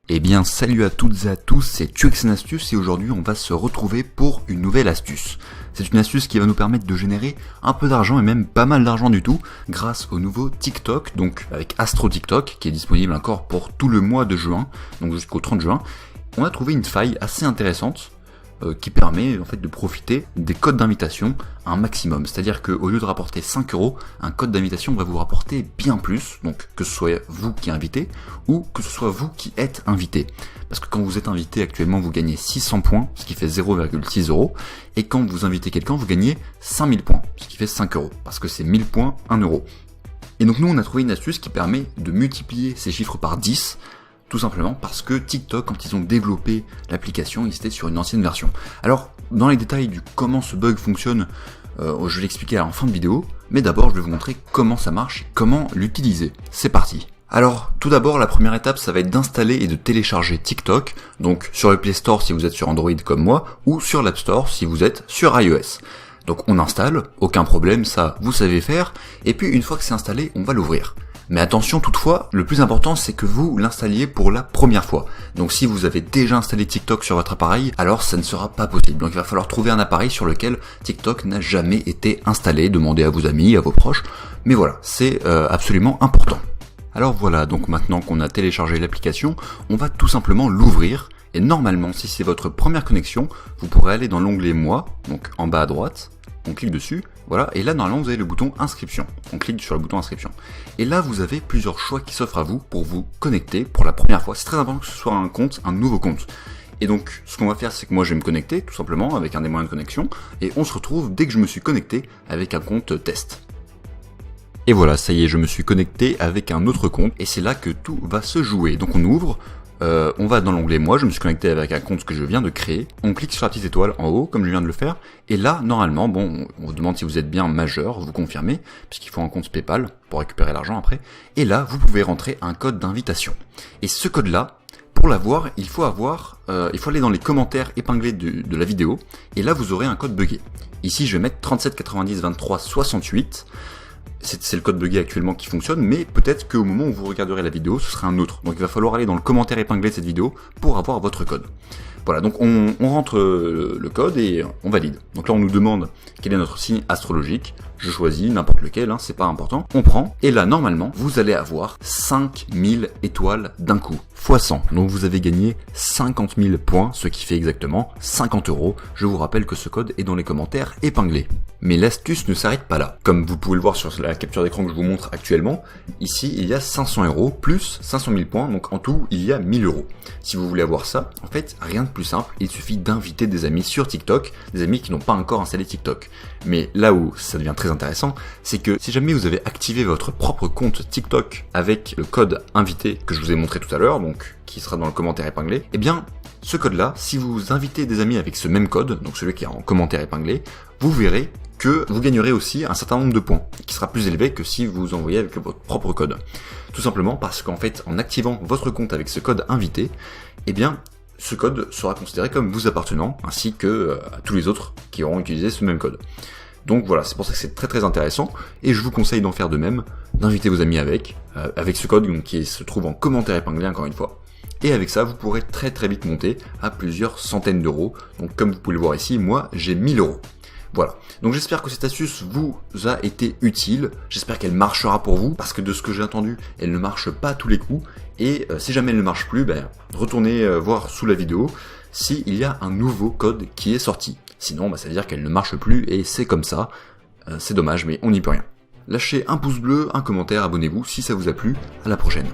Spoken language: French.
Eh bien salut à toutes et à tous, c'est TuxNastuce et aujourd'hui on va se retrouver pour une nouvelle astuce. C'est une astuce qui va nous permettre de générer un peu d'argent et même pas mal d'argent du tout grâce au nouveau TikTok, donc avec Astro TikTok qui est disponible encore pour tout le mois de juin, donc jusqu'au 30 juin. On a trouvé une faille assez intéressante qui permet en fait de profiter des codes d'invitation à un maximum. C'est-à-dire qu'au lieu de rapporter 5€, un code d'invitation va vous rapporter bien plus, donc que ce soit vous qui invitez ou que ce soit vous qui êtes invité. Parce que quand vous êtes invité actuellement vous gagnez 600 points, ce qui fait 0,6€, et quand vous invitez quelqu'un vous gagnez 5000 points, ce qui fait 5€, parce que c'est 1000 points, 1€. Et donc nous on a trouvé une astuce qui permet de multiplier ces chiffres par 10, tout simplement parce que TikTok, quand ils ont développé l'application, ils étaient sur une ancienne version. Alors, dans les détails du comment ce bug fonctionne, je vais l'expliquer en fin de vidéo, mais d'abord je vais vous montrer comment ça marche et comment l'utiliser. C'est parti. Alors, tout d'abord, la première étape, ça va être d'installer et de télécharger TikTok, donc sur le Play Store si vous êtes sur Android comme moi, ou sur l'App Store si vous êtes sur iOS. Donc on installe, aucun problème, ça vous savez faire, et puis une fois que c'est installé, on va l'ouvrir. Mais attention toutefois, le plus important c'est que vous l'installiez pour la première fois. Donc si vous avez déjà installé TikTok sur votre appareil, alors ça ne sera pas possible. Donc il va falloir trouver un appareil sur lequel TikTok n'a jamais été installé, demandez à vos amis, à vos proches. Mais voilà, c'est absolument important. Alors voilà, donc maintenant qu'on a téléchargé l'application, on va tout simplement l'ouvrir. Et normalement, si c'est votre première connexion, vous pourrez aller dans l'onglet Moi, donc en bas à droite, on clique dessus, voilà, et là normalement vous avez le bouton inscription. On clique sur le bouton inscription. Et là vous avez plusieurs choix qui s'offrent à vous pour vous connecter pour la première fois. C'est très important que ce soit un compte, un nouveau compte. Et donc ce qu'on va faire c'est que moi je vais me connecter tout simplement avec un des moyens de connexion, et on se retrouve dès que je me suis connecté avec un compte test. Et voilà, ça y est, je me suis connecté avec un autre compte, et c'est là que tout va se jouer. Donc on ouvre. On va dans l'onglet Moi, je me suis connecté avec un compte que je viens de créer. On clique sur la petite étoile en haut, comme je viens de le faire. Et là, normalement, bon, on vous demande si vous êtes bien majeur, vous confirmez, puisqu'il faut un compte PayPal pour récupérer l'argent après. Et là, vous pouvez rentrer un code d'invitation. Et ce code-là, pour l'avoir, il faut aller dans les commentaires épinglés de la vidéo. Et là, vous aurez un code buggé. Ici, je vais mettre 37 90 23 68. C'est le code buggé actuellement qui fonctionne, mais peut-être qu'au moment où vous regarderez la vidéo, ce sera un autre. Donc il va falloir aller dans le commentaire épinglé de cette vidéo pour avoir votre code. Voilà, donc on rentre le code et on valide. Donc là on nous demande quel est notre signe astrologique. Je choisis n'importe lequel, c'est pas important. On prend, et là normalement, vous allez avoir 5000 étoiles d'un coup, x 100. Donc vous avez gagné 50 000 points, ce qui fait exactement 50€. Je vous rappelle que ce code est dans les commentaires épinglés. Mais l'astuce ne s'arrête pas là. Comme vous pouvez le voir sur la capture d'écran que je vous montre actuellement, ici il y a 500€ plus 500 000 points, donc en tout il y a 1000€. Si vous voulez avoir ça, en fait rien de plus simple, il suffit d'inviter des amis sur TikTok, des amis qui n'ont pas encore installé TikTok. Mais là où ça devient très intéressant, c'est que si jamais vous avez activé votre propre compte TikTok avec le code invité que je vous ai montré tout à l'heure, donc qui sera dans le commentaire épinglé, eh bien ce code-là, si vous invitez des amis avec ce même code, donc celui qui est en commentaire épinglé, vous verrez que vous gagnerez aussi un certain nombre de points, qui sera plus élevé que si vous envoyez avec votre propre code. Tout simplement parce qu'en fait, en activant votre compte avec ce code invité, eh bien, ce code sera considéré comme vous appartenant, ainsi que à tous les autres qui auront utilisé ce même code. Donc voilà, c'est pour ça que c'est très très intéressant, et je vous conseille d'en faire de même, d'inviter vos amis avec ce code donc, qui se trouve en commentaire épinglé encore une fois. Et avec ça, vous pourrez très très vite monter à plusieurs centaines d'euros. Donc comme vous pouvez le voir ici, moi j'ai 1000€. Voilà, donc j'espère que cette astuce vous a été utile, j'espère qu'elle marchera pour vous, parce que de ce que j'ai entendu, elle ne marche pas à tous les coups, et si jamais elle ne marche plus, retournez voir sous la vidéo s'il y a un nouveau code qui est sorti. Sinon, ça veut dire qu'elle ne marche plus, et c'est comme ça, c'est dommage, mais on n'y peut rien. Lâchez un pouce bleu, un commentaire, abonnez-vous si ça vous a plu, à la prochaine.